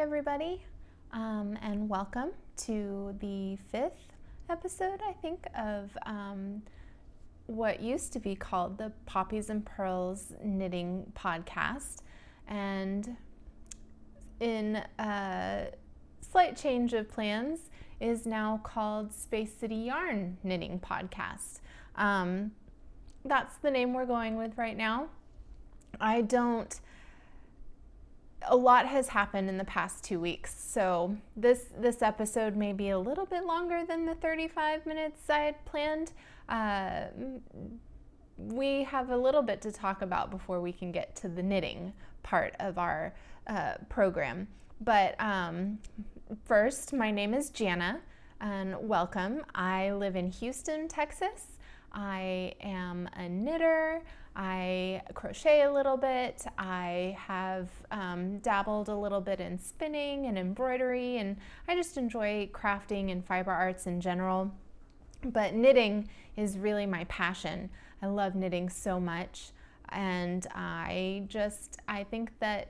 everybody, and welcome to the 5th episode, I think, of what used to be called the Poppies and Pearls Knitting Podcast. And in a slight change of plans, is now called Space City Yarn Knitting Podcast. That's the name we're going with right now. A lot has happened in the past 2 weeks, so this episode may be a little bit longer than the 35 minutes I had planned. We have a little bit to talk about before we can get to the knitting part of our program. But first, my name is Jana, and welcome. I live in Houston, Texas. I am a knitter. I crochet a little bit. I have dabbled a little bit in spinning and embroidery, and I just enjoy crafting and fiber arts in general. But knitting is really my passion. I love knitting so much, and I think that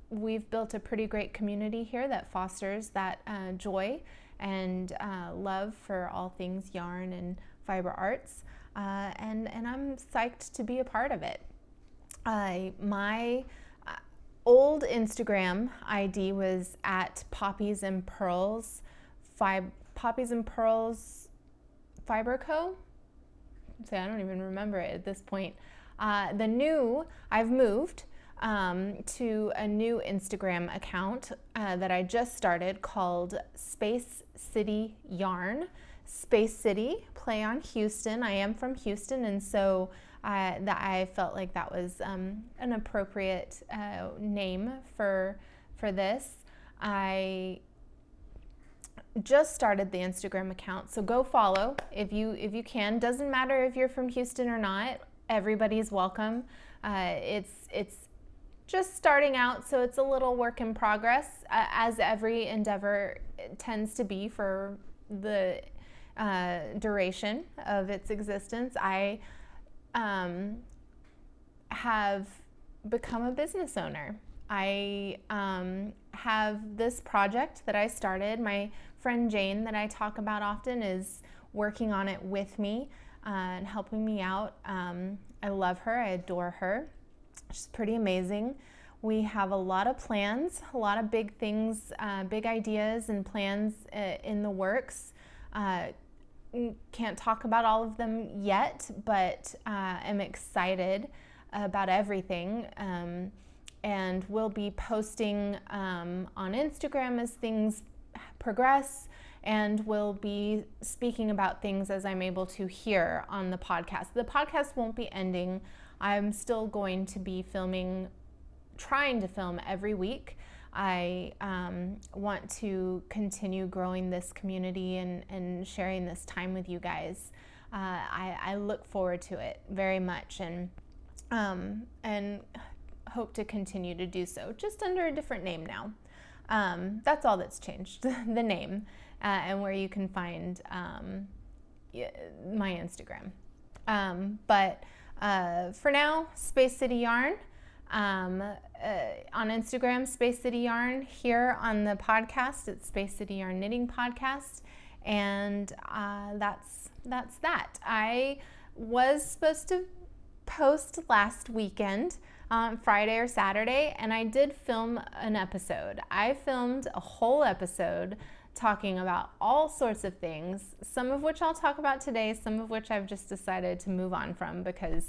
we've built a pretty great community here that fosters that joy and love for all things yarn and fiber arts. And I'm psyched to be a part of it. My old Instagram ID was at Poppies and Pearls Fiber Co. So I don't even remember it at this point. I've moved to a new Instagram account that I just started called Space City Yarn. Space City, play on Houston. I am from Houston, and so I felt like that was an appropriate name for this. I just started the Instagram account, so go follow if you can. Doesn't matter if you're from Houston or not. Everybody's welcome. It's just starting out, so it's a little work in progress, as every endeavor tends to be for the duration of its existence. I have become a business owner. I have this project that I started. My friend Jane, that I talk about often, is working on it with me and helping me out. I love her. I adore her. She's pretty amazing. We have a lot of plans, a lot of big things, big ideas and plans in the works. Can't talk about all of them yet, but I'm excited about everything. And we'll be posting on Instagram as things progress, and we'll be speaking about things as I'm able to here on the podcast. The podcast won't be ending. I'm still going to be trying to film every week. I want to continue growing this community and sharing this time with you guys. I look forward to it very much, and hope to continue to do so, just under a different name now. That's all that's changed, the name, and where you can find my Instagram. But for now, Space City Yarn. On Instagram, Space City Yarn. Here on the podcast, it's Space City Yarn Knitting Podcast, and that's that. I was supposed to post last weekend, Friday or Saturday, and I did film an episode. I filmed a whole episode talking about all sorts of things, some of which I'll talk about today, some of which I've just decided to move on from because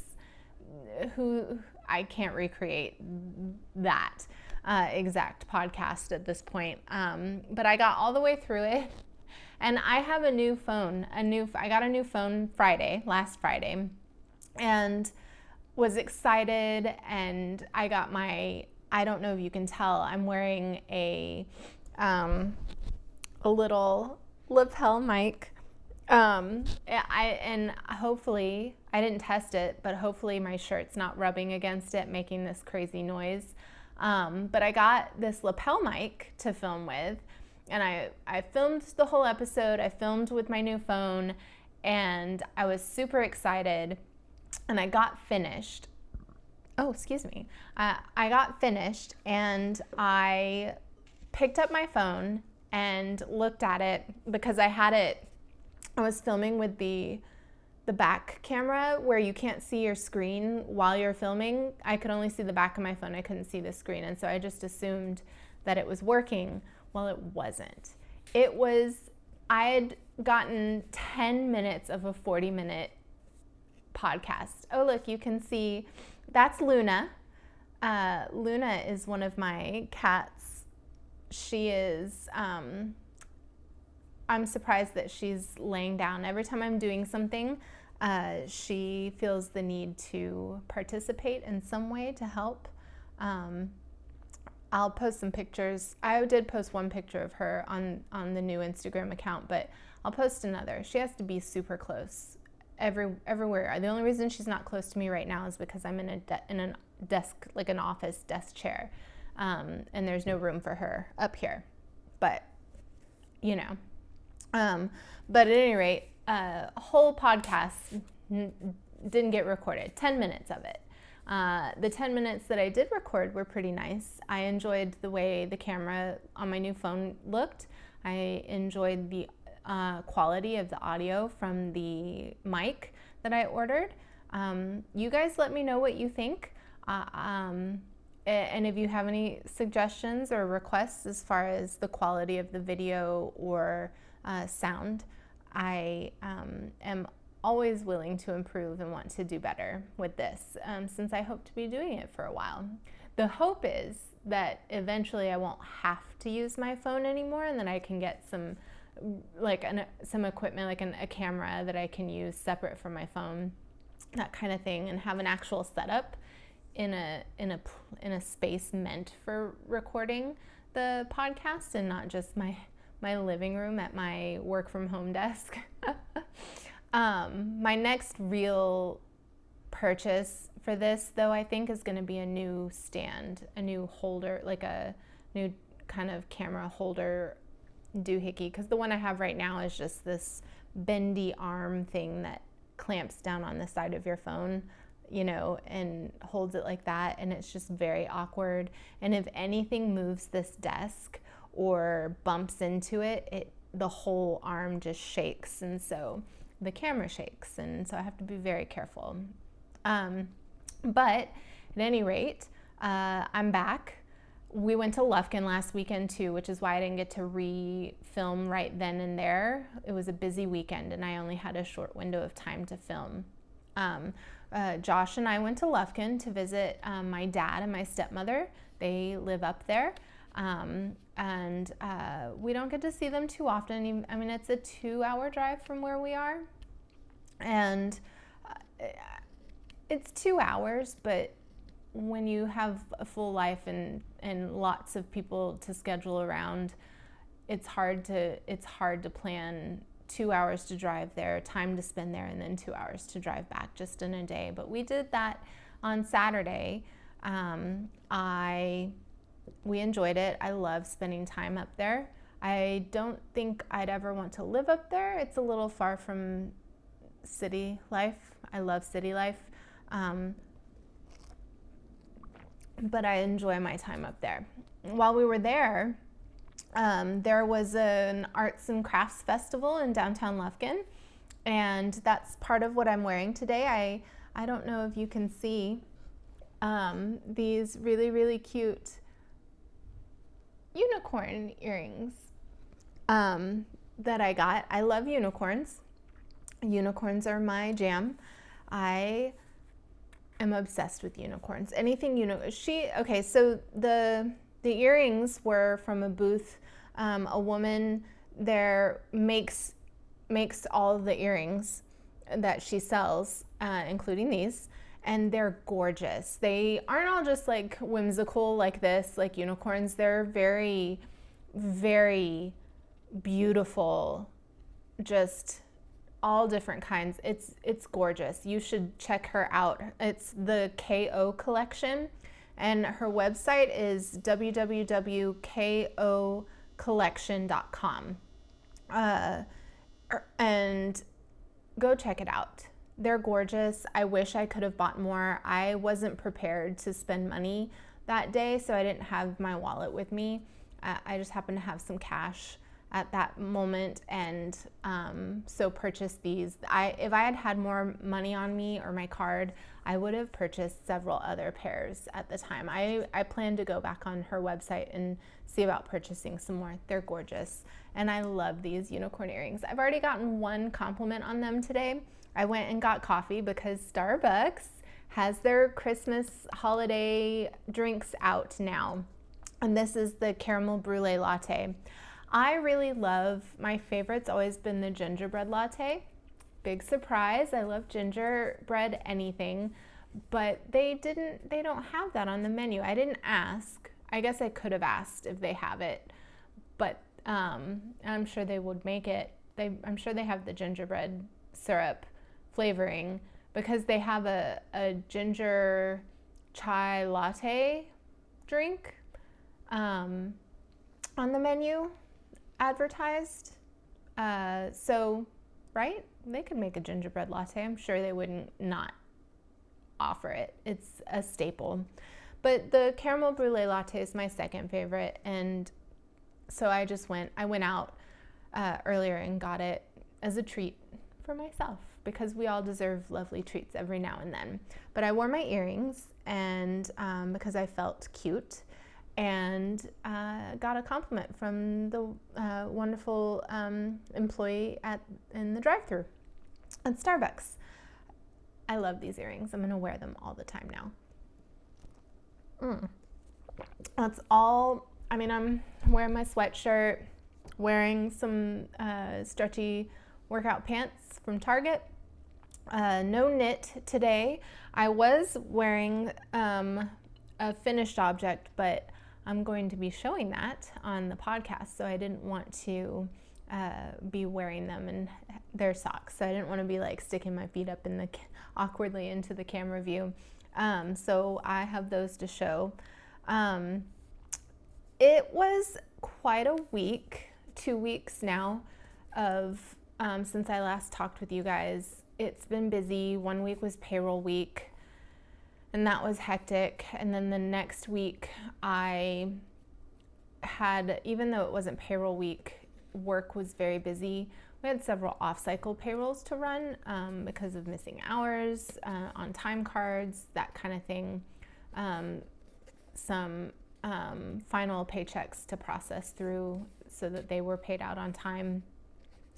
I can't recreate that exact podcast at this point. But I got all the way through it, and I have a new phone. I got a new phone last Friday, and was excited. And I got I don't know if you can tell, I'm wearing a little lapel mic. And hopefully, I didn't test it, but hopefully my shirt's not rubbing against it, making this crazy noise. But I got this lapel mic to film with, and I filmed the whole episode. I filmed with my new phone, and I was super excited, and I got finished. oh, excuse me. I got finished and I picked up my phone and looked at it because I was filming with the back camera where you can't see your screen while you're filming. I could only see the back of my phone. I couldn't see the screen. And so I just assumed that it was working. Well, it wasn't. I had gotten 10 minutes of a 40-minute podcast. Oh, look, you can see that's Luna. Luna is one of my cats. She is, I'm surprised that she's laying down. Every time I'm doing something, she feels the need to participate in some way to help. I'll post some pictures. I did post one picture of her on the new Instagram account, but I'll post another. She has to be super close everywhere. The only reason she's not close to me right now is because I'm in a desk, like an office desk chair, and there's no room for her up here. But, you know. But at any rate, a whole podcast didn't get recorded, 10 minutes of it. The 10 minutes that I did record were pretty nice. I enjoyed the way the camera on my new phone looked. I enjoyed the quality of the audio from the mic that I ordered. You guys let me know what you think. And if you have any suggestions or requests as far as the quality of the video or sound, I am always willing to improve and want to do better with this, since I hope to be doing it for a while. The hope is that eventually I won't have to use my phone anymore, and then I can get some equipment, like a camera that I can use separate from my phone, that kind of thing, and have an actual setup in a space meant for recording the podcast, and not just my living room at my work from home desk. My next real purchase for this, though, I think is going to be a new stand, a new holder, like a new kind of camera holder doohickey, because the one I have right now is just this bendy arm thing that clamps down on the side of your phone, you know, and holds it like that, and it's just very awkward. And if anything moves this desk or bumps into it, the whole arm just shakes, and so the camera shakes, and so I have to be very careful. But at any rate, I'm back. We went to Lkin last weekend too, which is why I didn't get to re-film right then and there. It was a busy weekend and I only had a short window of time to film. Josh and I went to Lkin to visit my dad and my stepmother. They live up there. And we don't get to see them too often. I mean, it's a 2-hour drive from where we are. And it's 2 hours, but when you have a full life and lots of people to schedule around, it's hard to plan 2 hours to drive there, time to spend there, and then 2 hours to drive back just in a day. But we did that on Saturday. We enjoyed it. I love spending time up there. I don't think I'd ever want to live up there. It's a little far from city life. I love city life. But I enjoy my time up there. While we were there, there was an arts and crafts festival in downtown Lufkin, and that's part of what I'm wearing today. I don't know if you can see these really, really cute unicorn earrings that I got. I love unicorns. Unicorns are my jam. I am obsessed with unicorns. Anything okay, so the earrings were from a booth. A woman there makes all of the earrings that she sells, including these, and they're gorgeous. They aren't all just like whimsical like this, like unicorns. They're very, very beautiful, just all different kinds. It's gorgeous. You should check her out. It's the KO collection, and her website is www.kocollection.com. And go check it out. They're gorgeous. I wish I could have bought more. I wasn't prepared to spend money that day, so I didn't have my wallet with me. I just happened to have some cash at that moment, and so purchased these. If I had had more money on me or my card, I would have purchased several other pairs at the time. I plan to go back on her website and see about purchasing some more. They're gorgeous, and I love these unicorn earrings. I've already gotten one compliment on them today. I went and got coffee because Starbucks has their Christmas holiday drinks out now, and this is the caramel brulee latte. I really love, my favorite's always been the gingerbread latte. Big surprise, I love gingerbread anything, but they don't have that on the menu. I didn't ask. I guess I could have asked if they have it, but I'm sure they would make it. I'm sure they have the gingerbread syrup flavoring, because they have a ginger chai latte drink on the menu advertised. So, right? They could make a gingerbread latte. I'm sure they wouldn't not offer it. It's a staple. But the caramel brulee latte is my second favorite, and so I went out earlier and got it as a treat for myself, because we all deserve lovely treats every now and then. But I wore my earrings, and because I felt cute, and got a compliment from the wonderful employee in the drive-thru at Starbucks. I love these earrings. I'm gonna wear them all the time now. That's all. I mean, I'm wearing my sweatshirt, wearing some stretchy workout pants from Target. No knit today. I was wearing a finished object, but I'm going to be showing that on the podcast, so I didn't want to be wearing them, and they're socks, so I didn't want to be like sticking my feet up in awkwardly into the camera view. So I have those to show. It was quite a week, 2 weeks now, of since I last talked with you guys. It's been busy. 1 week was payroll week, and that was hectic. And then the next week I had, even though it wasn't payroll week, work was very busy. We had several off-cycle payrolls to run because of missing hours on time cards, that kind of thing. Some final paychecks to process through so that they were paid out on time.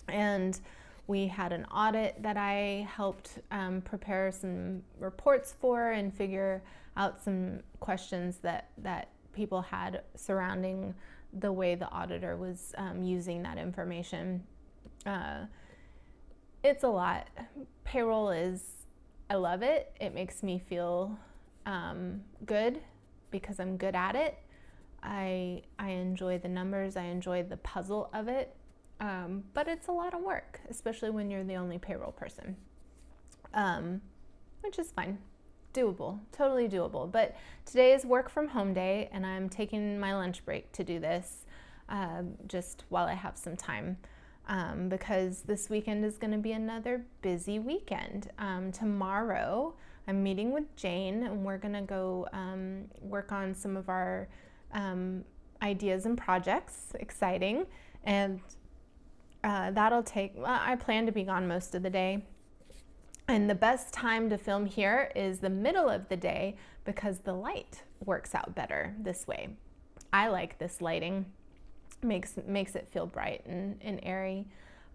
And we had an audit that I helped prepare some reports for and figure out some questions that people had surrounding the way the auditor was using that information. It's a lot. Payroll I love it. It makes me feel good because I'm good at it. I enjoy the numbers. I enjoy the puzzle of it. But it's a lot of work, especially when you're the only payroll person, which is fine. Doable, totally doable. But today is work from home day, and I'm taking my lunch break to do this just while I have some time, because this weekend is going to be another busy weekend. Tomorrow I'm meeting with Jane, and we're going to go work on some of our ideas and projects. Exciting. And that'll take, I plan to be gone most of the day. And the best time to film here is the middle of the day because the light works out better this way. I like this lighting. Makes it feel bright and airy.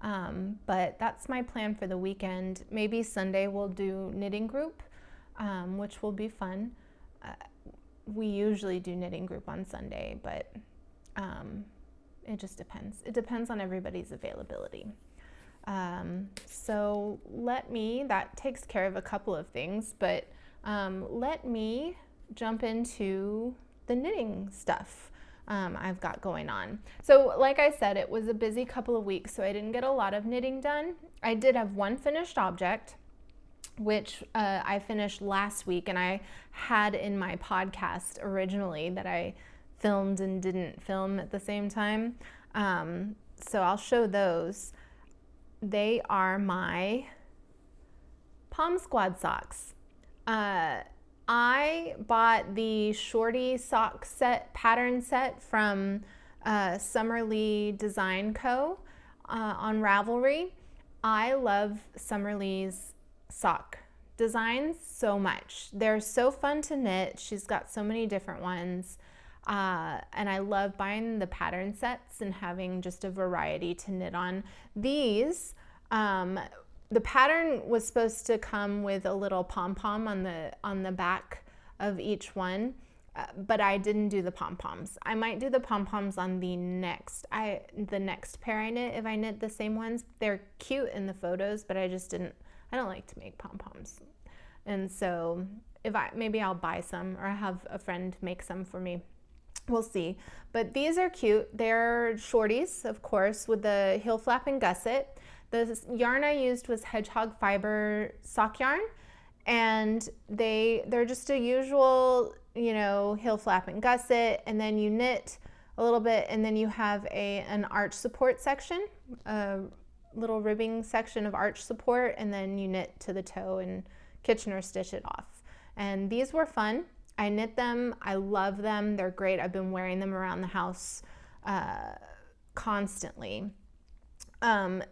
But that's my plan for the weekend. Maybe Sunday we'll do knitting group, which will be fun. We usually do knitting group on Sunday, but it just depends. It depends on everybody's availability. So that takes care of a couple of things, but let me jump into the knitting stuff I've got going on. So like I said, it was a busy couple of weeks, so I didn't get a lot of knitting done. I did have one finished object, which I finished last week, and I had in my podcast originally that I filmed and didn't film at the same time. So I'll show those. They are my Palm Squad socks. I bought the shorty sock set, pattern set from Summerlee Design Co. On Ravelry. I love Summerlee's sock designs so much. They're so fun to knit. She's got so many different ones. And I love buying the pattern sets and having just a variety to knit on. These, the pattern was supposed to come with a little pom-pom on the back of each one, but I didn't do the pom-poms. I might do the pom-poms on the next pair I knit if I knit the same ones. They're cute in the photos, but I don't like to make pom-poms. And so maybe I'll buy some or have a friend make some for me. We'll see. But these are cute. They're shorties, of course, with the heel flap and gusset. The yarn I used was hedgehog fiber sock yarn, and they're just a usual, heel flap and gusset, and then you knit a little bit, and then you have an arch support section, a little ribbing section of arch support, and then you knit to the toe and Kitchener stitch it off. And these were fun. I knit them. I love them. They're great. I've been wearing them around the house constantly.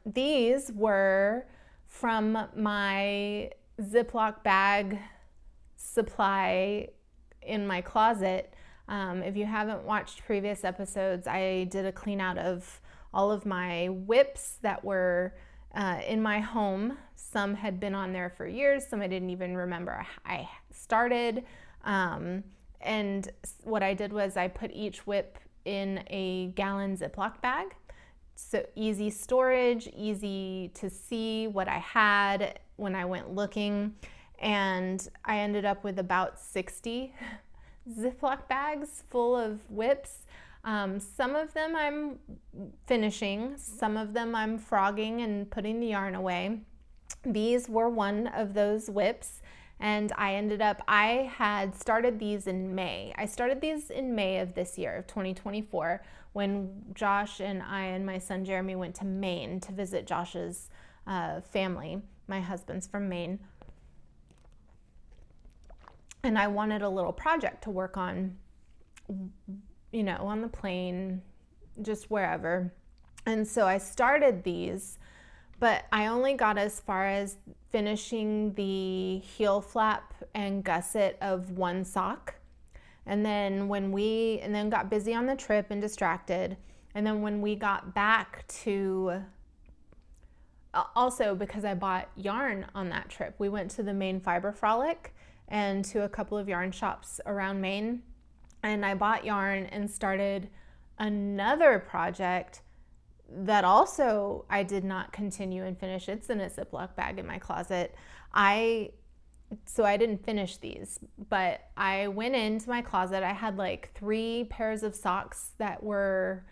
These were from my Ziploc bag supply in my closet. If you haven't watched previous episodes, I did a clean out of all of my whips that were in my home. Some had been on there for years. Some I didn't even remember I started. And what I did was I put each whip in a gallon Ziploc bag. So easy storage, easy to see what I had when I went looking. And I ended up with about 60 Ziploc bags full of whips. Some of them I'm finishing, some of them I'm frogging and putting the yarn away. These were one of those whips, and I had started these in May. I started these in May of this year, of 2024, when Josh and I and my son Jeremy went to Maine to visit Josh's family. My husband's from Maine. And I wanted a little project to work on, on the plane, just wherever. And so I started these, but I only got as far as finishing the heel flap and gusset of one sock. And then got busy on the trip and distracted. And then when we got back to, also because I bought yarn on that trip, we went to the Maine Fiber Frolic and to a couple of yarn shops around Maine. And I bought yarn and started another project that also I did not continue and finish. It's in a Ziploc bag in my closet. So I didn't finish these, but I went into my closet. I had like 3 pairs of socks that were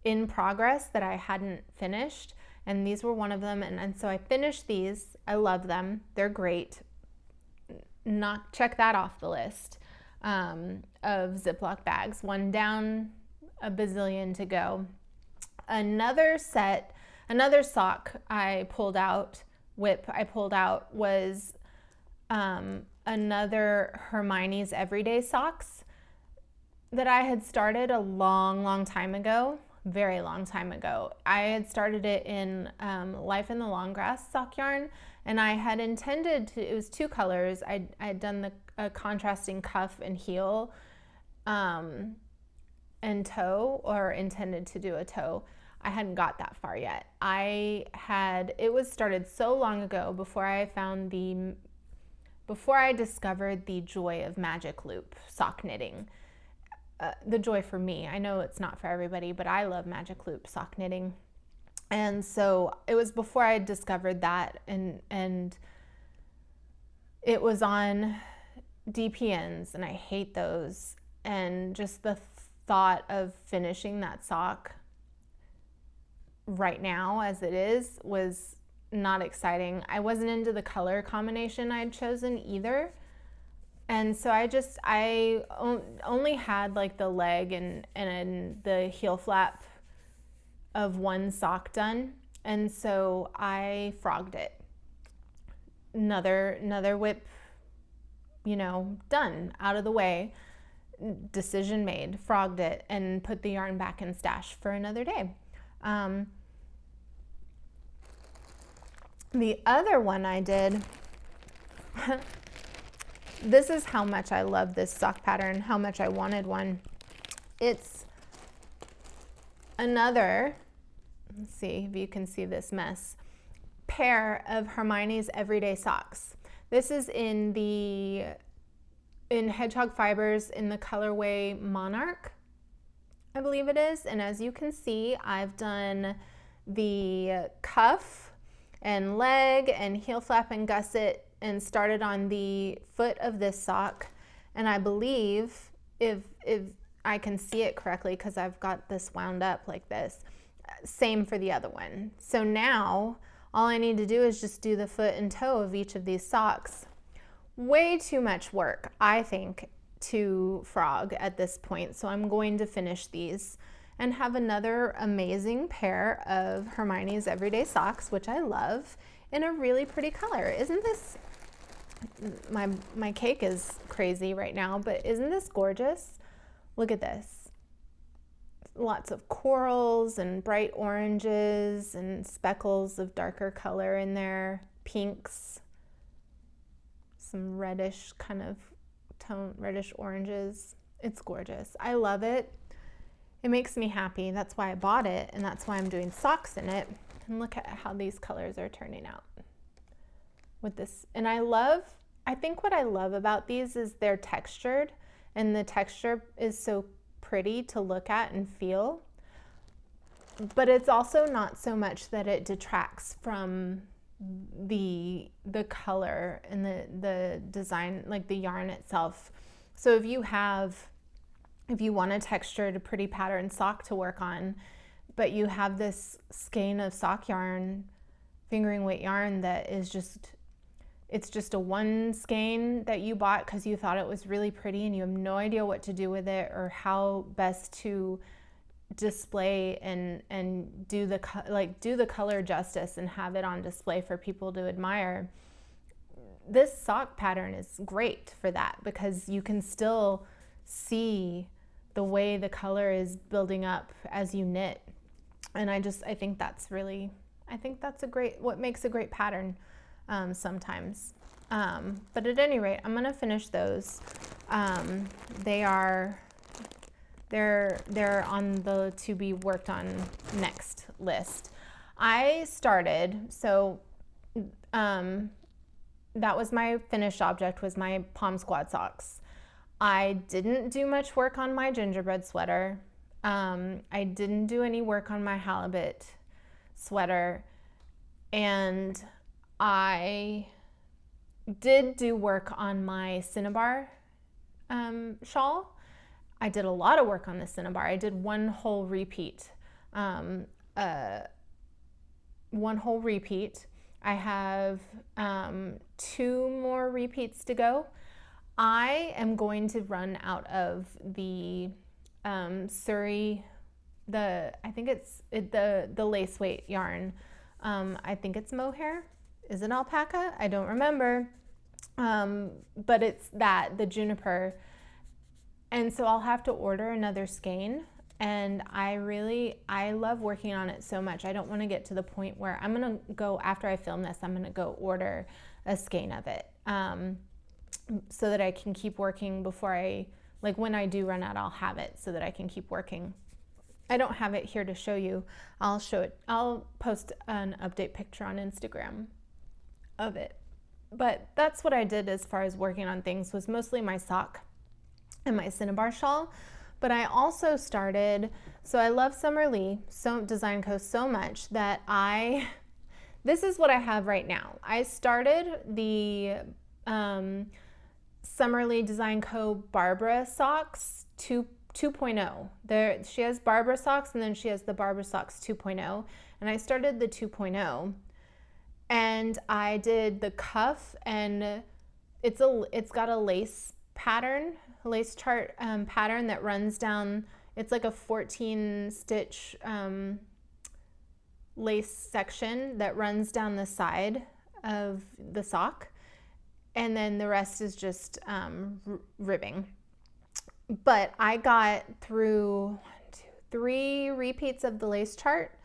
in progress that I hadn't finished, and these were one of them. And so I finished these. I love them. They're great. Check that off the list of Ziploc bags. One down, a bazillion to go. Another sock I pulled out, whip I pulled out, was another Hermione's Everyday Socks that I had started a long time ago, very long time ago. I had started it in Life in the Long Grass sock yarn, and I had intended to, it was 2 colors. I'd done a contrasting cuff and heel and toe, or intended to do a toe. I hadn't got that far yet. It was started so long ago before I discovered the joy of magic loop sock knitting. The joy for me. I know it's not for everybody, but I love magic loop sock knitting. And so it was before I discovered that, and it was on DPNs, and I hate those. And just the thought of finishing that sock right now as it is was not exciting. I wasn't into the color combination I'd chosen either. And so I only had like the leg and the heel flap of one sock done. And so I frogged it. another whip, you know, done, out of the way, decision made, frogged it, and put the yarn back in stash for another day. The other one I did, this is how much I love this sock pattern, how much I wanted one. It's another, let's see if you can see this mess, pair of Hermione's Everyday Socks. This is in Hedgehog Fibers in the colorway Monarch, I believe it is. And as you can see, I've done the cuff and leg and heel flap and gusset and started on the foot of this sock. And I believe, if I can see it correctly because I've got this wound up like this, same for the other one. So now all I need to do is just do the foot and toe of each of these socks. Way too much work, I think, to frog at this point. So I'm going to finish these and have another amazing pair of Hermione's Everyday Socks, which I love, in a really pretty color. Isn't this, my cake is crazy right now, but isn't this gorgeous? Look at this. Lots of corals and bright oranges and speckles of darker color in there, pinks, some reddish kind of tone, reddish oranges. It's gorgeous. I love it. It makes me happy. That's why I bought it, and that's why I'm doing socks in it. And look at how these colors are turning out with this. And I think what I love about these is they're textured, and the texture is so pretty to look at and feel. But it's also not so much that it detracts from the color and the design, like the yarn itself. So if you want a textured, pretty pattern sock to work on, but you have this skein of sock yarn, fingering weight yarn that is it's just a one skein that you bought because you thought it was really pretty and you have no idea what to do with it or how best to display and do the color justice and have it on display for people to admire. This sock pattern is great for that because you can still see the way the color is building up as you knit. And I think that's what makes a great pattern sometimes. But at any rate, I'm gonna finish those. They're on the to be worked on next list. I started, so that was my finished object, was my Palm Squad socks. I didn't do much work on my gingerbread sweater. I didn't do any work on my halibut sweater, and I did do work on my Cinnabar shawl. I did a lot of work on the Cinnabar. I did one whole repeat. I have 2 more repeats to go. I am going to run out of the Surrey, I think it's the lace weight yarn. I think it's mohair. Is it alpaca? I don't remember. But it's the juniper. And so I'll have to order another skein. And I love working on it so much. I don't want to get to the point where I'm going to go, after I film this, I'm going to go order a skein of it. So that I can keep working when I do run out, I'll have it so that I can keep working. I don't have it here to show you. I'll show it. I'll post an update picture on Instagram of it. But that's what I did as far as working on things, was mostly my sock and my Cinnabar shawl. But I also started, so I love Summer Lee, Design Co. so much that this is what I have right now. I started the Summer Lee Design Co. Barbara socks 2.0. She has Barbara socks, and then she has the Barbara socks 2.0. And I started the 2.0, and I did the cuff, and it's got a lace pattern, lace chart pattern that runs down. It's like a 14 stitch lace section that runs down the side of the sock, and then the rest is just ribbing. But I got through 3 repeats of the lace chart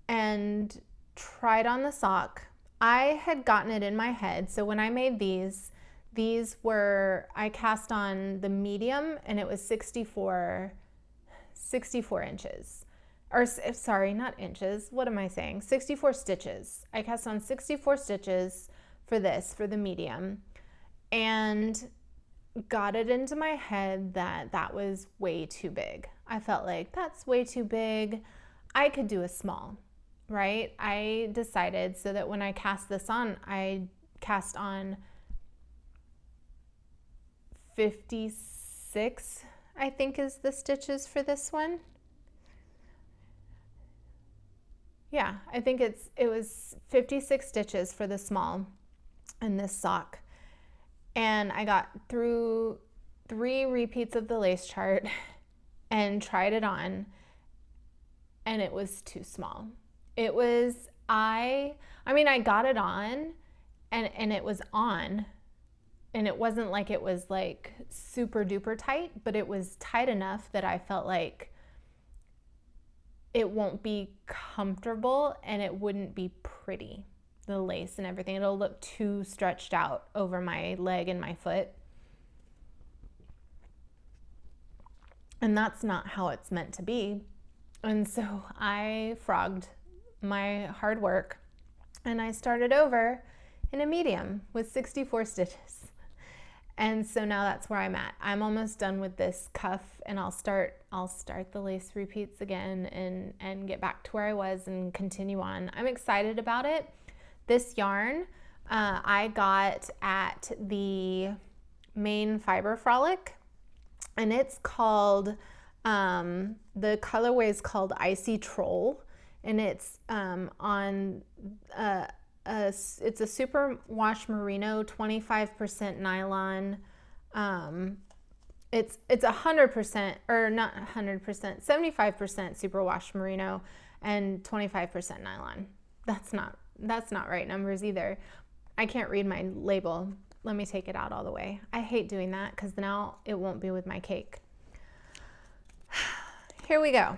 and tried on the sock. I had gotten it in my head. So when I made these were, I cast on the medium, and it was 64 inches. Or sorry, not inches. What am I saying? 64 stitches. I cast on 64 stitches for the medium, and got it into my head that was way too big. I felt like that's way too big. I could do a small, right? I decided so that when I cast this on, I cast on 56, I think is the stitches for this one. Yeah, I think it was 56 stitches for the small in this sock. And I got through 3 repeats of the lace chart and tried it on, and it was too small. It was, I got it on, and it was on, and it wasn't like it was like super duper tight, but it was tight enough that I felt like it won't be comfortable and it wouldn't be pretty. The lace and everything, it'll look too stretched out over my leg and my foot. And that's not how it's meant to be. And so I frogged my hard work, and I started over in a medium with 64 stitches. And so now that's where I'm at. I'm almost done with this cuff, and I'll start the lace repeats again and get back to where I was and continue on. I'm excited about it. This yarn I got at the Maine Fiber Frolic, and it's called, the colorway is called Icy Troll, and it's it's a super wash merino, 25% nylon. It's 100%, or not 100%, 75% super wash merino and 25% nylon. That's not right numbers either. I can't read my label. Let me take it out all the way. I hate doing that because now it won't be with my cake. Here we go.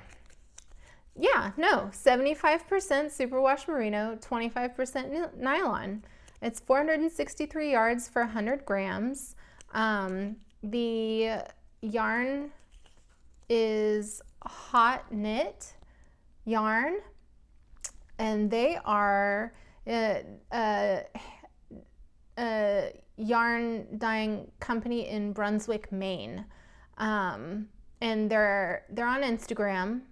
Yeah, no, 75% superwash merino, 25% nylon. It's 463 yards for 100 grams. The yarn is hot knit yarn, and they are yarn dyeing company in Brunswick, Maine. And they're on Instagram,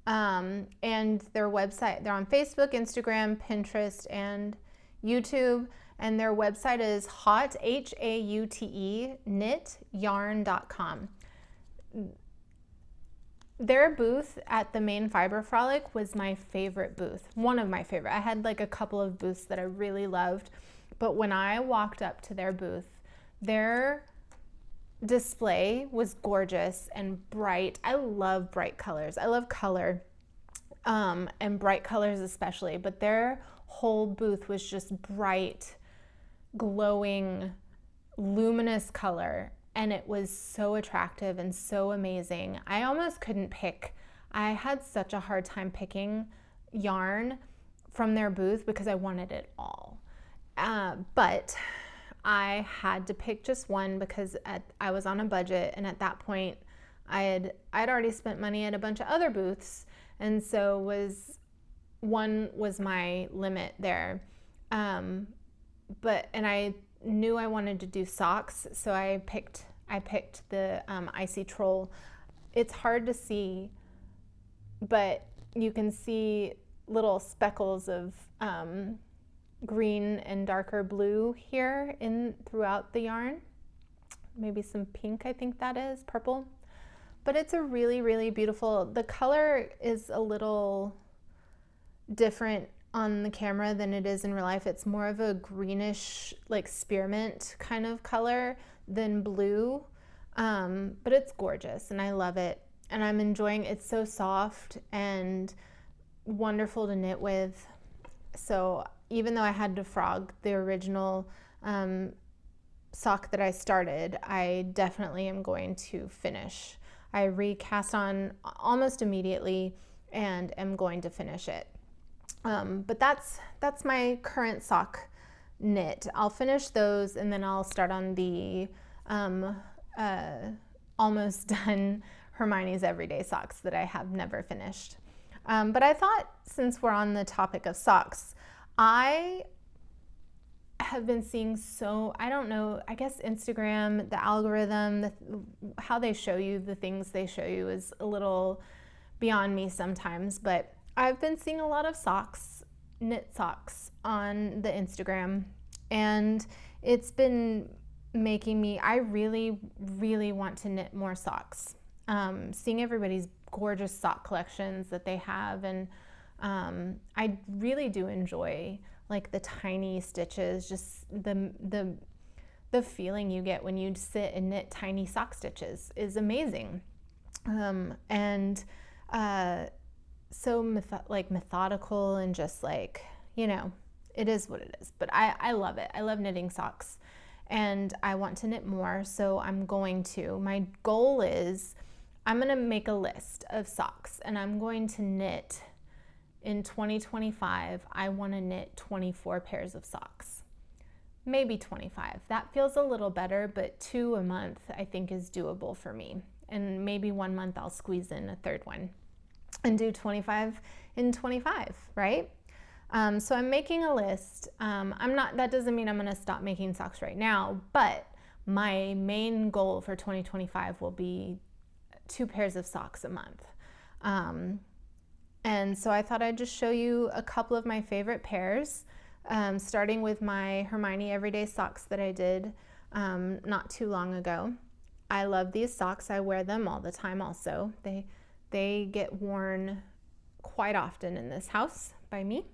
and their website, they're on Facebook, Instagram, Pinterest, and YouTube, and their website is haute, HAUTE, knityarn.com. Their booth at the Maine Fiber Frolic was my favorite booth, one of my favorite. I had like a couple of booths that I really loved, but when I walked up to their booth, their display was gorgeous and bright. I love bright colors. I love color, and bright colors especially, but their whole booth was just bright, glowing, luminous color, and it was so attractive and so amazing. I almost couldn't pick. I had such a hard time picking yarn from their booth because I wanted it all. But I had to pick just one because I was on a budget, and at that point I'd already spent money at a bunch of other booths, and so one was my limit there. But I knew I wanted to do socks, so I picked the Icy Troll. It's hard to see, but you can see little speckles of green and darker blue here throughout the yarn. Maybe some pink, I think that is, purple. But it's a really, really beautiful, the color is a little different on the camera than it is in real life. It's more of a greenish, like spearmint kind of color than blue, but it's gorgeous and I love it. And I'm enjoying it. It's so soft and wonderful to knit with. So even though I had to frog the original sock that I started, I definitely am going to finish. I recast on almost immediately and am going to finish it. But that's my current sock knit. I'll finish those and then I'll start on the almost done Hermione's Everyday Socks that I have never finished. But I thought, since we're on the topic of socks, I have been seeing I don't know, I guess Instagram, the algorithm, how they show you the things they show you is a little beyond me sometimes, but I've been seeing a lot of socks, knit socks on the Instagram, and it's been making me, I really, really want to knit more socks. Seeing everybody's gorgeous sock collections that they have, and I really do enjoy like the tiny stitches, just the feeling you get when you sit and knit tiny sock stitches is amazing. So methodical and just like, you know, it is what it is. But I love it. I love knitting socks and I want to knit more, so I'm going to. My goal is I'm going to make a list of socks and I'm going to knit in 2025. I want to knit 24 pairs of socks, maybe 25. That feels a little better, but 2 a month I think is doable for me. And maybe 1 month I'll squeeze in a third one and do 25 in 25, right? So I'm making a list. That doesn't mean I'm going to stop making socks right now, but my main goal for 2025 will be 2 pairs of socks a month. And so I thought I'd just show you a couple of my favorite pairs, starting with my Hermione Everyday Socks that I did not too long ago. I love these socks. I wear them all the time also. They get worn quite often in this house by me.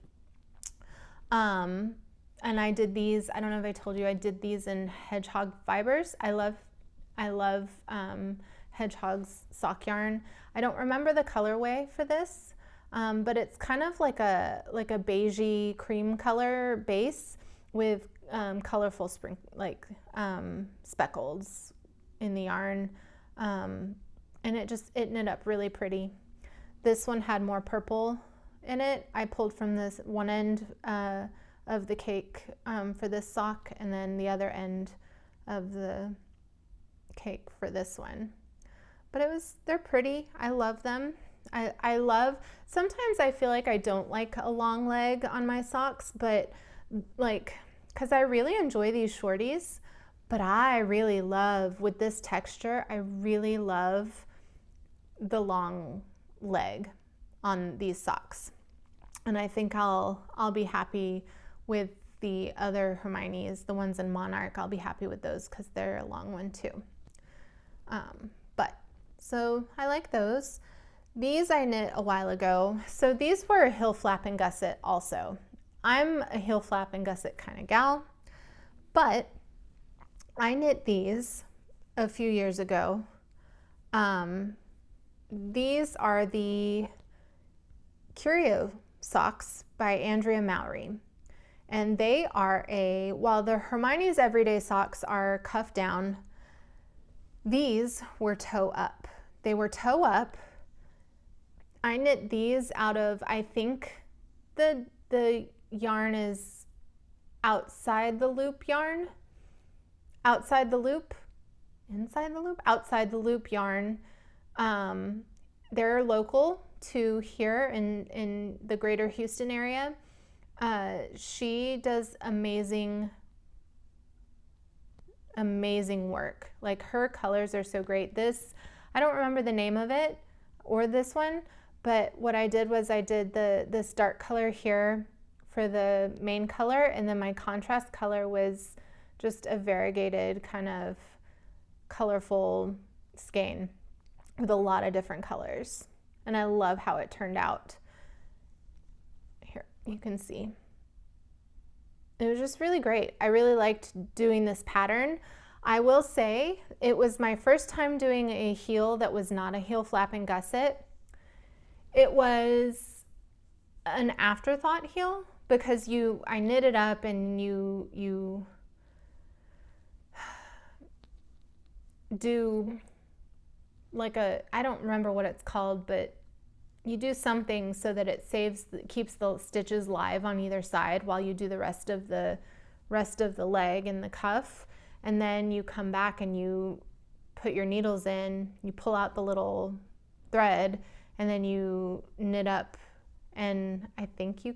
And I did these, I don't know if I told you, I did these in hedgehog fibers. I love hedgehog's sock yarn. I don't remember the colorway for this, but it's kind of like a beigey cream color base with colorful speckles in the yarn, and it knit up really pretty. This one had more purple in it. I pulled from this one end of the cake for this sock, and then the other end of the cake for this one. But they're pretty. I love them. Sometimes I feel like I don't like a long leg on my socks, but because I really enjoy these shorties, but I really love, with this texture, I really love the long leg on these socks. And I think I'll be happy with the other Hermione's, the ones in Monarch. I'll be happy with those because they're a long one too. So I like those. These I knit a while ago. So these were a heel flap and gusset also. I'm a heel flap and gusset kind of gal, but I knit these a few years ago. These are the Curio socks by Andrea Mowry. And they are while the Hermione's Everyday Socks are cuff down, these were toe up. They were toe up. I knit these out of, I think the yarn is outside the loop yarn. Outside the loop? Inside the loop? Outside the loop yarn. They're local to here in the greater Houston area. She does amazing work. Like, her colors are so great. This, I don't remember the name of it or this one, but what I did was I did this dark color here for the main color, and then my contrast color was just a variegated kind of colorful skein with a lot of different colors. And I love how it turned out. Here, you can see. It was just really great. I really liked doing this pattern. I will say it was my first time doing a heel that was not a heel flap and gusset. It was an afterthought heel because I knit it up and you do like I don't remember what it's called, but you do something so that it keeps the stitches live on either side while you do the rest of the leg and the cuff. And then you come back and you put your needles in, you pull out the little thread, and then you knit up. And I think you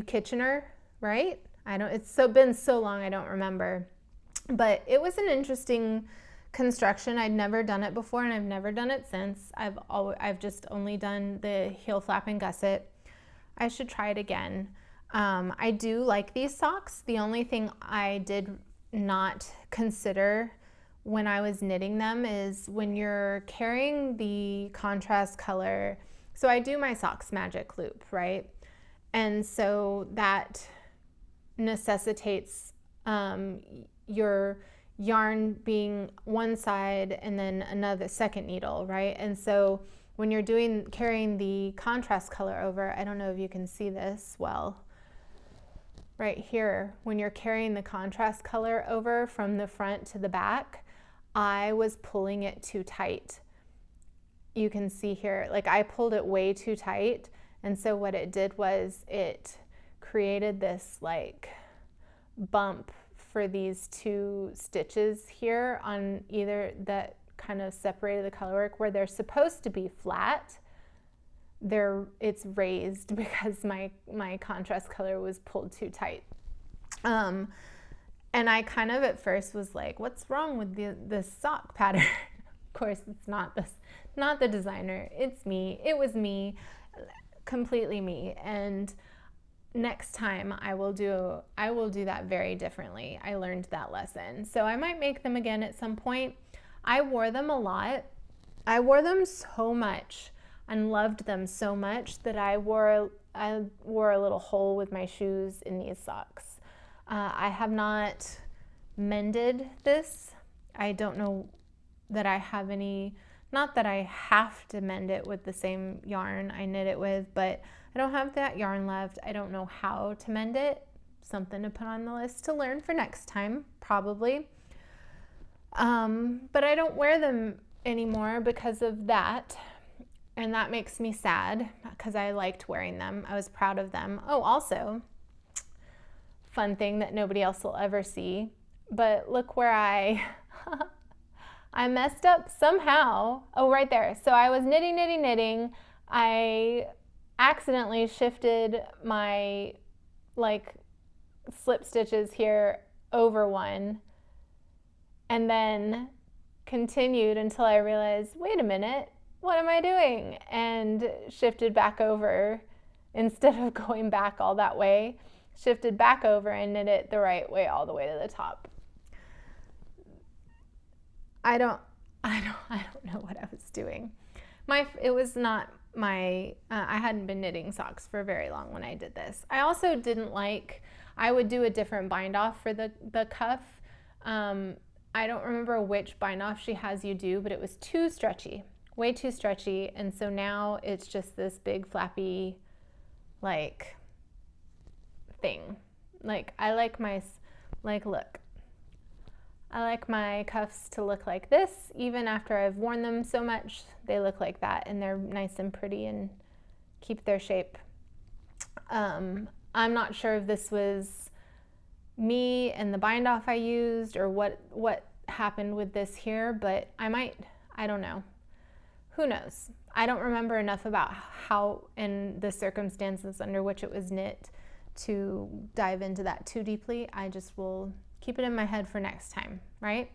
Kitchener, right? It's been so long I don't remember. But it was an interesting construction. I'd never done it before, and I've never done it since. I've just only done the heel flap and gusset. I should try it again. I do like these socks. The only thing I did not consider when I was knitting them is when you're carrying the contrast color. So I do my socks magic loop, right? And so that necessitates your yarn being one side and then another second needle, right? And so when you're carrying the contrast color over, I don't know if you can see this well, right here, when you're carrying the contrast color over from the front to the back, I was pulling it too tight. You can see here, like I pulled it way too tight. And so what it did was it created this like bump for these two stitches here on either that kind of separated the colorwork where they're supposed to be flat. It's raised because my contrast color was pulled too tight. And I kind of at first was like, what's wrong with this sock pattern? Of course, it's not the designer. It's me. It was me, completely me. And next time I will do that very differently. I learned that lesson. So I might make them again at some point. I wore them a lot. I wore them so much and loved them so much that I wore a little hole with my shoes in these socks. I have not mended this. I don't know that I have any, not that I have to mend it with the same yarn I knit it with, but I don't have that yarn left. I don't know how to mend it. Something to put on the list to learn for next time, probably. But I don't wear them anymore because of that. And that makes me sad because I liked wearing them. I was proud of them. Oh, also, fun thing that nobody else will ever see, but look where I messed up somehow. Oh, right there. So I was knitting. I accidentally shifted my like slip stitches here over one and then continued until I realized, wait a minute, what am I doing? And shifted back over instead of going back all that way, shifted back over and knit it the right way all the way to the top. I don't know what I was doing. It was not my, I hadn't been knitting socks for very long when I did this. I also didn't like, I would do a different bind off for the cuff. I don't remember which bind off she has you do, but it was too stretchy, way too stretchy. And so now it's just this big flappy, like, thing. Like, I like look. I like my cuffs to look like this. Even after I've worn them so much, they look like that, and they're nice and pretty and keep their shape. I'm not sure if this was me and the bind off I used or what happened with this here, but I don't know. Who knows? I don't remember enough about how and the circumstances under which it was knit to dive into that too deeply. I just will keep it in my head for next time, right?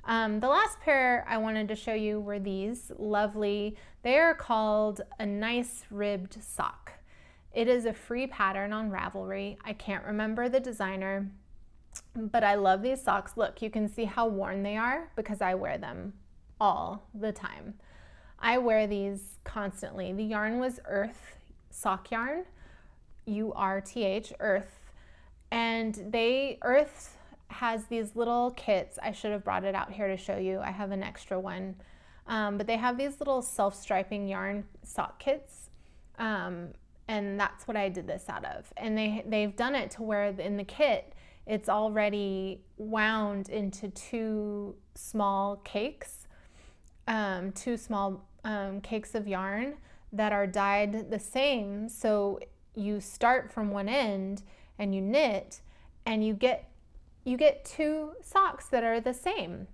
The last pair I wanted to show you were these lovely, they are called a nice ribbed sock. It is a free pattern on Ravelry. I can't remember the designer, but I love these socks. Look, you can see how worn they are because I wear them all the time. I wear these constantly. The yarn was Earth sock yarn, URTH, Earth, and Earth has these little kits. I should have brought it out here to show you. I have an extra one, but they have these little self-striping yarn sock kits, And that's what I did this out of. And they've done it to where in the kit, it's already wound into two small cakes of yarn that are dyed the same. So you start from one end and you knit, and you get two socks that are the same,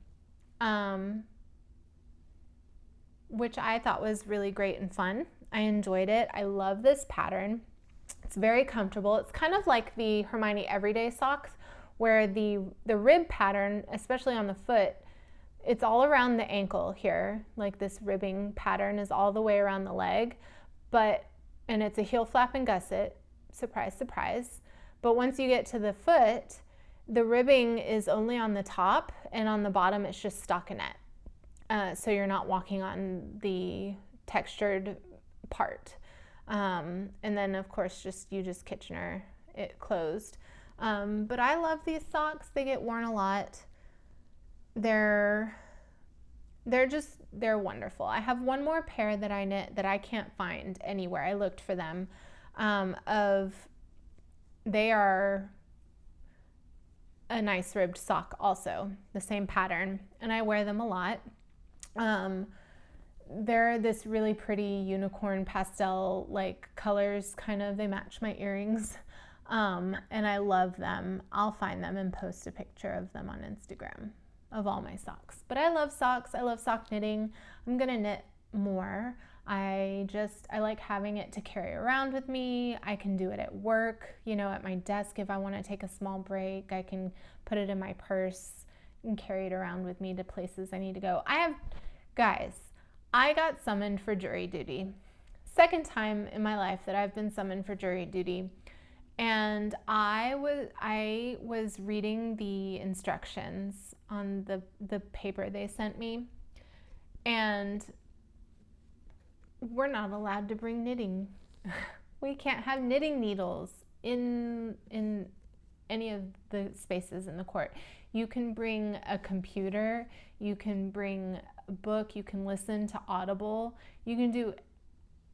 which I thought was really great and fun. I enjoyed it. I love this pattern. It's very comfortable. It's kind of like the Hermione Everyday Socks, where the rib pattern, especially on the foot, it's all around the ankle here. Like this ribbing pattern is all the way around the leg, and it's a heel flap and gusset. Surprise, surprise. But once you get to the foot, the ribbing is only on the top, and on the bottom it's just stockinette. So you're not walking on the textured part. And then of course you just Kitchener it closed. But I love these socks. They get worn a lot. They're wonderful. I have one more pair that I knit that I can't find anywhere. I looked for them. They are a nice ribbed sock also, the same pattern, and I wear them a lot. They're this really pretty unicorn pastel like colors, kind of, they match my earrings. And I love them. I'll find them and post a picture of them on Instagram of all my socks. But I love socks. I love sock knitting. I'm gonna knit more. I like having it to carry around with me. I can do it at work, at my desk. If I want to take a small break, I can put it in my purse and carry it around with me to places I need to go. Guys, I got summoned for jury duty. Second time in my life that I've been summoned for jury duty. And I was reading the instructions on the paper they sent me, and we're not allowed to bring knitting. We can't have knitting needles in any of the spaces in the court. You can bring a computer, you can bring a book, you can listen to Audible, you can do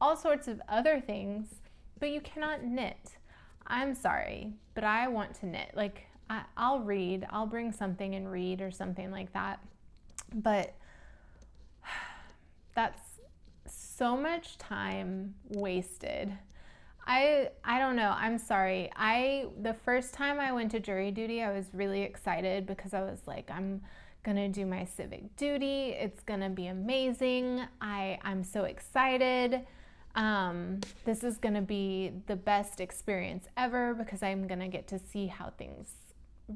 all sorts of other things, but you cannot knit. I'm sorry, but I want to knit. Like, I'll read, I'll bring something and read or something like that. But that's so much time wasted. I don't know, I'm sorry. The first time I went to jury duty, I was really excited because I was like, I'm gonna do my civic duty. It's gonna be amazing. I'm so excited. This is gonna be the best experience ever because I'm gonna get to see how things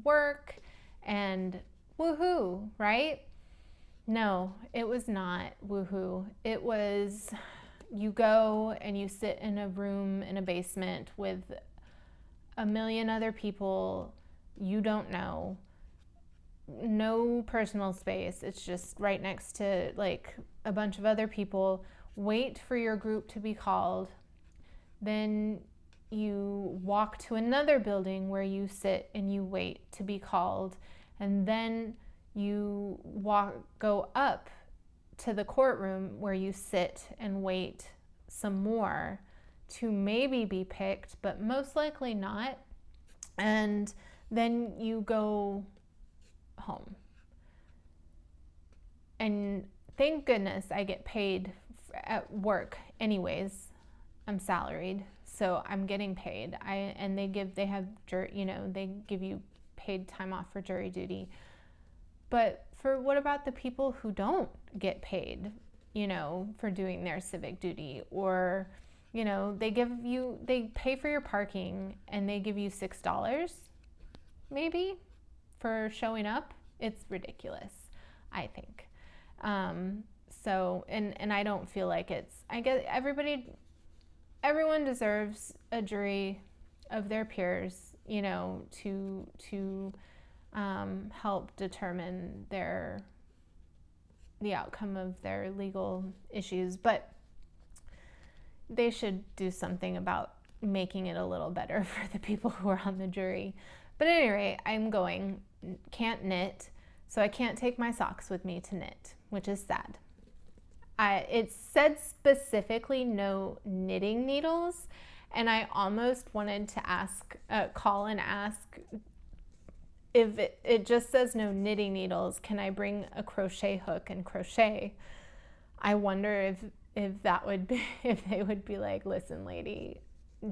work and woohoo, right? No, it was not woohoo. It was, you go and you sit in a room in a basement with a million other people you don't know, no personal space. It's just right next to like a bunch of other people. Wait for your group to be called. Then you walk to another building where you sit and you wait to be called. And then you go up to the courtroom where you sit and wait some more to maybe be picked, but most likely not. And then you go home. And thank goodness I get paid at work anyways. I'm salaried, so I'm getting paid. They give you paid time off for jury duty. But what about the people who don't get paid, for doing their civic duty? Or, they pay for your parking and they give you $6 maybe for showing up. It's ridiculous, I think. So I don't feel like I guess everyone deserves a jury of their peers, to help determine the outcome of their legal issues, but they should do something about making it a little better for the people who are on the jury. But at any rate, can't knit, so I can't take my socks with me to knit, which is sad. It said specifically no knitting needles, And I almost wanted to call and ask, if it just says no knitting needles, can I bring a crochet hook and crochet? I wonder if that would be, if they would be like, listen, lady,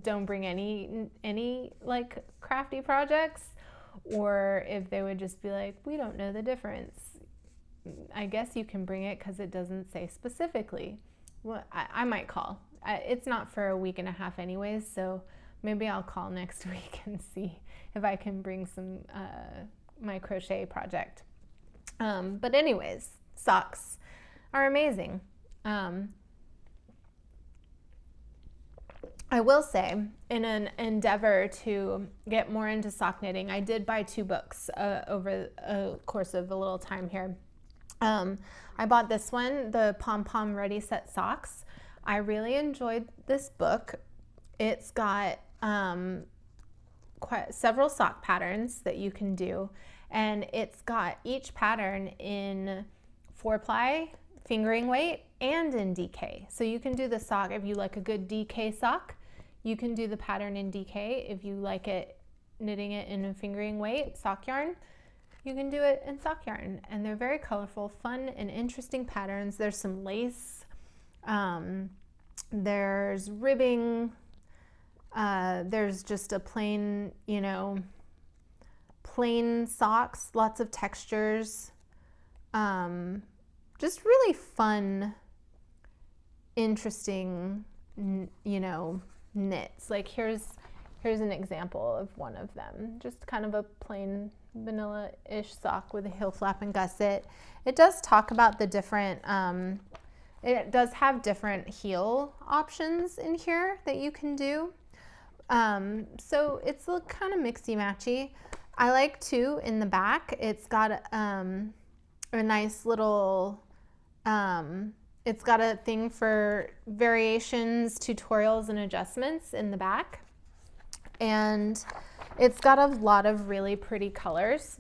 don't bring any like crafty projects, or if they would just be like, we don't know the difference. I guess you can bring it because it doesn't say specifically. Well, I might call. It's not for a week and a half anyways, so maybe I'll call next week and see if I can bring some my crochet project. But anyways, socks are amazing. I will say, in an endeavor to get more into sock knitting, I did buy 2 books over a course of a little time here. I bought this one, the Pom Pom Ready Set Socks. I really enjoyed this book. It's got several sock patterns that you can do, and it's got each pattern in 4-ply, fingering weight, and in DK. So you can do the sock if you like a good DK sock. You can do the pattern in DK. If you like it, knitting it in a fingering weight sock yarn, you can do it in sock yarn. And they're very colorful, fun, and interesting patterns. There's some lace, there's ribbing, there's just a plain, plain socks, lots of textures, just really fun, interesting, knits. Like here's an example of one of them, just kind of a plain vanilla-ish sock with a heel flap and gusset. It does talk about the different, it does have different heel options in here that you can do. So it's a kind of mixy-matchy. I like too, in the back, it's got a nice little, it's got a thing for variations, tutorials, and adjustments in the back. And it's got a lot of really pretty colors.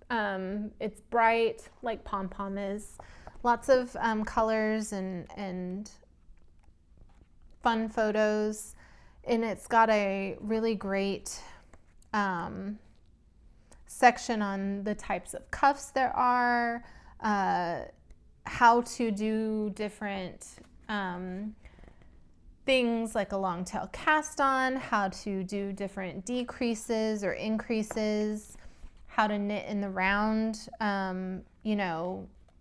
It's bright, like Pom Pom is. Lots of colors and fun photos. And it's got a really great section on the types of cuffs there are, how to do different things like a long tail cast on, how to do different decreases or increases, how to knit in the round,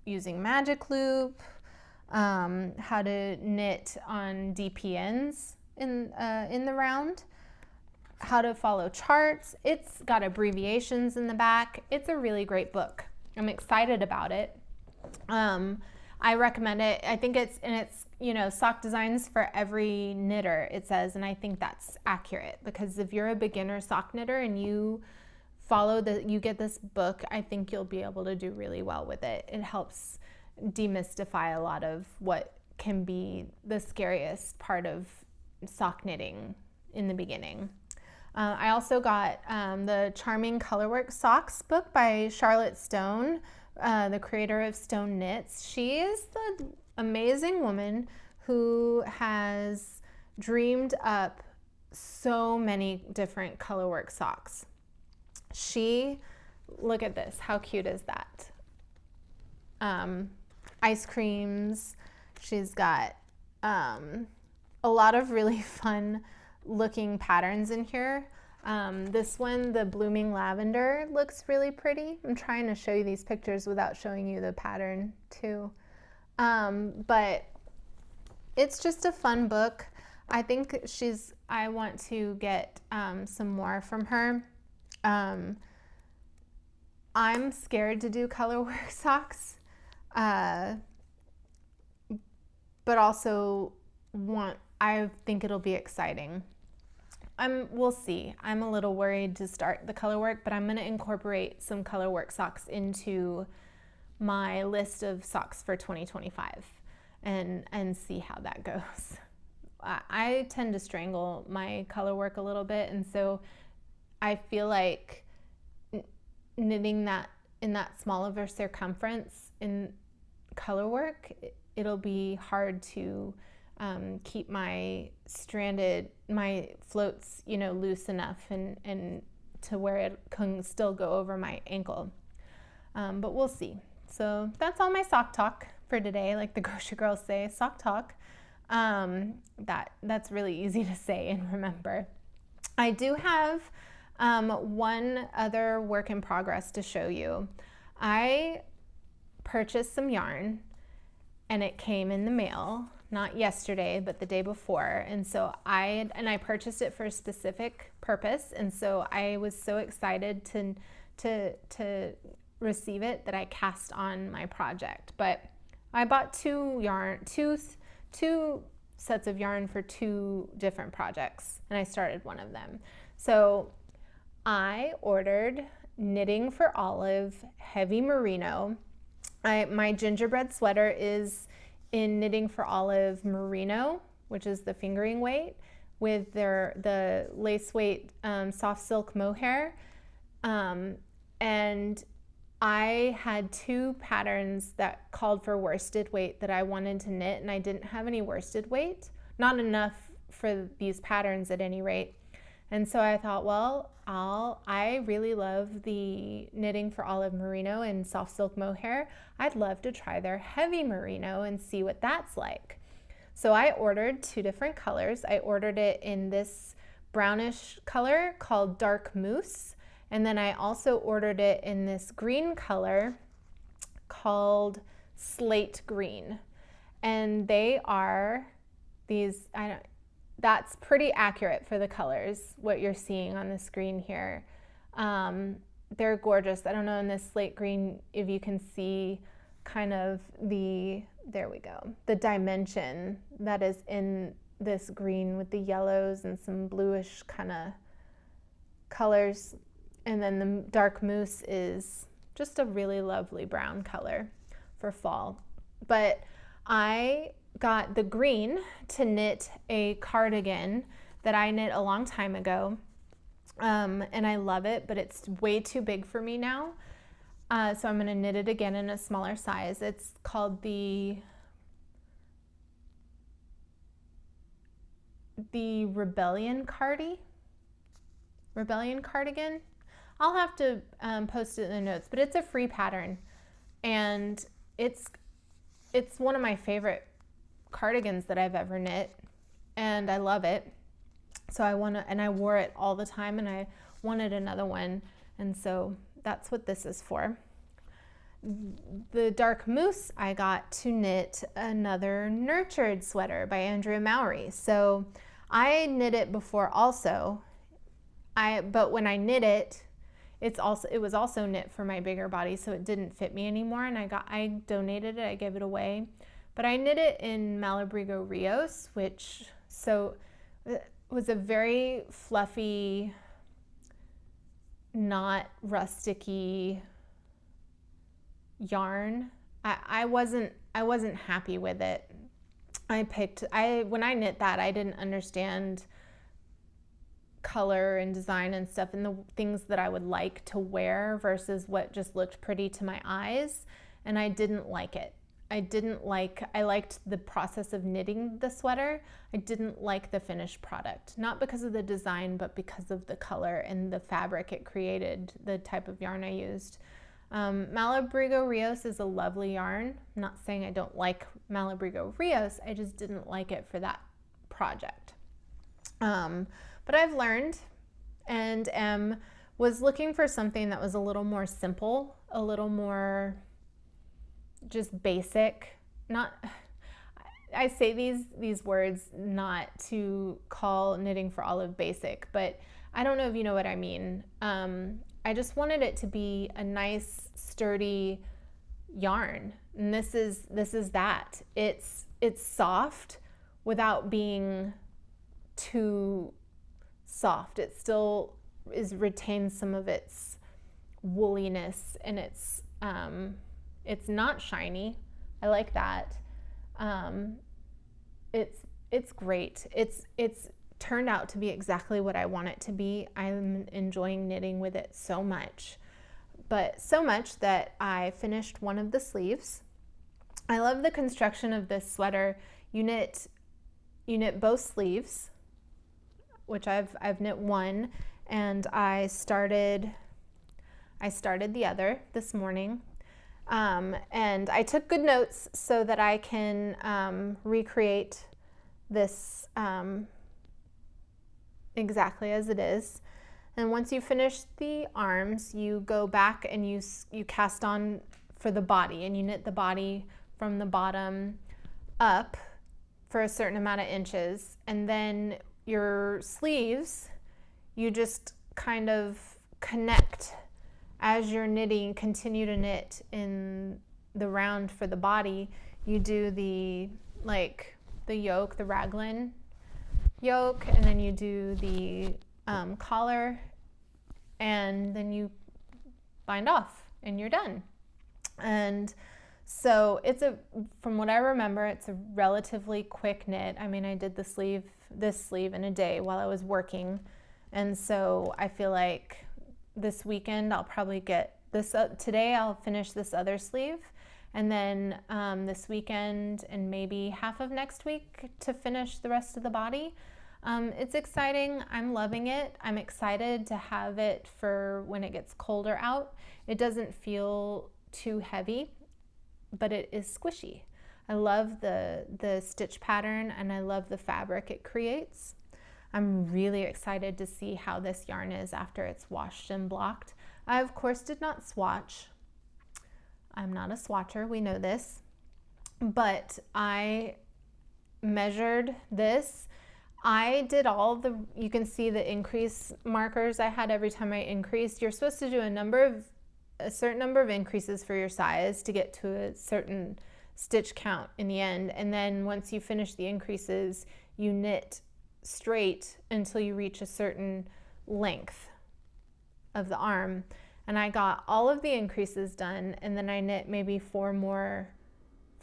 using magic loop, how to knit on DPNs in the round, how to follow charts. It's got abbreviations in the back. It's a really great book. I'm excited about it. I recommend it. I think it's sock designs for every knitter, it says, and I think that's accurate, because if you're a beginner sock knitter and you get this book, I think you'll be able to do really well with it. It helps demystify a lot of what can be the scariest part of sock knitting in the beginning. I also got the Charming Colorwork Socks book by Charlotte Stone, the creator of Stone Knits. She is the amazing woman who has dreamed up so many different colorwork socks. Look at this, how cute is that? Ice creams. She's got a lot of really fun looking patterns in here. This one, the Blooming Lavender, looks really pretty. I'm trying to show you these pictures without showing you the pattern too. But it's just a fun book. I think I want to get some more from her. I'm scared to do colorwork socks, but also I think it'll be exciting. We'll see. I'm a little worried to start the colorwork, but I'm going to incorporate some colorwork socks into my list of socks for 2025 and see how that goes. I tend to strangle my colorwork a little bit, and so I feel like knitting that in that small of a circumference in colorwork, it'll be hard to keep my floats, loose enough and to where it can still go over my ankle. But we'll see. So that's all my sock talk for today. Like the grocery girls say, sock talk. That's really easy to say and remember. I do have one other work in progress to show you. I purchased some yarn and it came in the mail, not yesterday, but the day before. And so I purchased it for a specific purpose. And so I was so excited to receive it that I cast on my project. But I bought two sets of yarn for two different projects, and I started one of them. So I ordered Knitting for Olive Heavy Merino. My gingerbread sweater is in Knitting for Olive Merino, which is the fingering weight, with the lace weight soft silk mohair. And I had two patterns that called for worsted weight that I wanted to knit, and I didn't have any worsted weight, not enough for these patterns at any rate. And so I thought, well, I really love the Knitting for Olive Merino and soft silk mohair. I'd love to try their heavy merino and see what that's like. So I ordered two different colors. I ordered it in this brownish color called Dark Moose. And then I also ordered it in this green color called Slate Green. And they are these, that's pretty accurate for the colors, what you're seeing on the screen here. They're gorgeous. I don't know in this slate green if you can see kind of there we go, the dimension that is in this green with the yellows and some bluish kind of colors. And then the Dark Moose is just a really lovely brown color for fall. But I got the green to knit a cardigan that I knit a long time ago. And I love it, but it's way too big for me now. So I'm gonna knit it again in a smaller size. It's called the Rebellion cardigan. I'll have to post it in the notes, but it's a free pattern, and it's one of my favorite cardigans that I've ever knit, and I love it. So I wore it all the time, and I wanted another one, and so that's what this is for. The Dark Moose, I got to knit another Nurtured sweater by Andrea Mowry. So I knit it before also, but when I knit it, it was also knit for my bigger body, so it didn't fit me anymore, and I donated it, I gave it away. But I knit it in Malabrigo Rios, which was a very fluffy, not rusticy yarn. I wasn't happy with it. When I knit that, I didn't understand color and design and stuff and the things that I would like to wear versus what just looked pretty to my eyes, and I didn't like it. I liked the process of knitting the sweater. I didn't like the finished product, not because of the design, but because of the color and the fabric it created, the type of yarn I used. Malabrigo Rios is a lovely yarn. I'm not saying I don't like Malabrigo Rios, I just didn't like it for that project. But I've learned and was looking for something that was a little more simple, a little more just basic. I say these words not to call Knitting for Olive basic, but I don't know if you know what I mean. I just wanted it to be a nice, sturdy yarn, and this is that. It's soft without being too soft. It still retains some of its wooliness, and it's not shiny. I like that. It's great. It's turned out to be exactly what I want it to be. I'm enjoying knitting with it so much, but so much that I finished one of the sleeves. I love the construction of this sweater. You knit you knit both sleeves, which I've knit one, and I started the other this morning. And I took good notes so that I can recreate this exactly as it is. And once you finish the arms, you go back and you cast on for the body, and you knit the body from the bottom up for a certain amount of inches. And then your sleeves, you just kind of connect as you're knitting, continue to knit in the round for the body. You do the yoke, the raglan yoke, and then you do the collar, and then you bind off and you're done. And so from what I remember, it's a relatively quick knit. I mean, I did this sleeve in a day while I was working. And so I feel like this weekend I'll probably get this today I'll finish this other sleeve, and then this weekend and maybe half of next week to finish the rest of the body. It's exciting. I'm loving it. I'm excited to have it for when it gets colder out. It doesn't feel too heavy, but it is squishy. I love the stitch pattern, and I love the fabric it creates. I'm really excited to see how this yarn is after it's washed and blocked. I, of course, did not swatch. I'm not a swatcher, we know this, but I measured this. I did you can see the increase markers I had every time I increased. You're supposed to do a certain number of increases for your size to get to a certain stitch count in the end. And then once you finish the increases, you knit straight until you reach a certain length of the arm. And I got all of the increases done, and then I knit maybe four more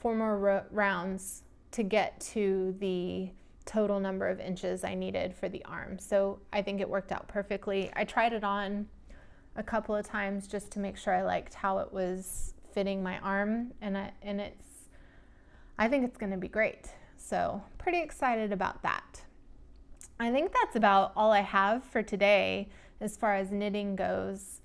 rounds to get to the total number of inches I needed for the arm. So I think it worked out perfectly. I tried it on a couple of times just to make sure I liked how it was fitting my arm, and I think it's going to be great. So pretty excited about that. I think that's about all I have for today as far as knitting goes.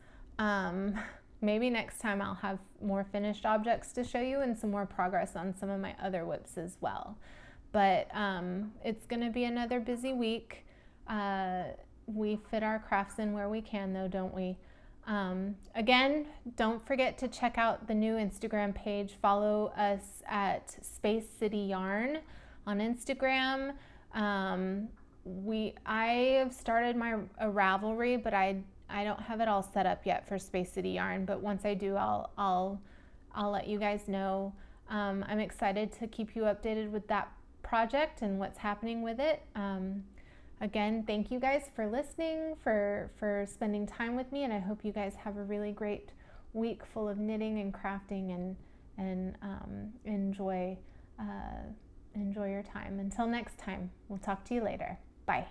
Maybe next time I'll have more finished objects to show you and some more progress on some of my other whips as well. But it's going to be another busy week. We fit our crafts in where we can, though, don't we? Again, don't forget to check out the new Instagram page. Follow us at Space City Yarn on Instagram. I have started a Ravelry, but I don't have it all set up yet for Space City Yarn. But once I do, I'll let you guys know. I'm excited to keep you updated with that project and what's happening with it. Again, thank you guys for listening, for spending time with me, and I hope you guys have a really great week full of knitting and crafting, and enjoy your time. Until next time, we'll talk to you later. Bye.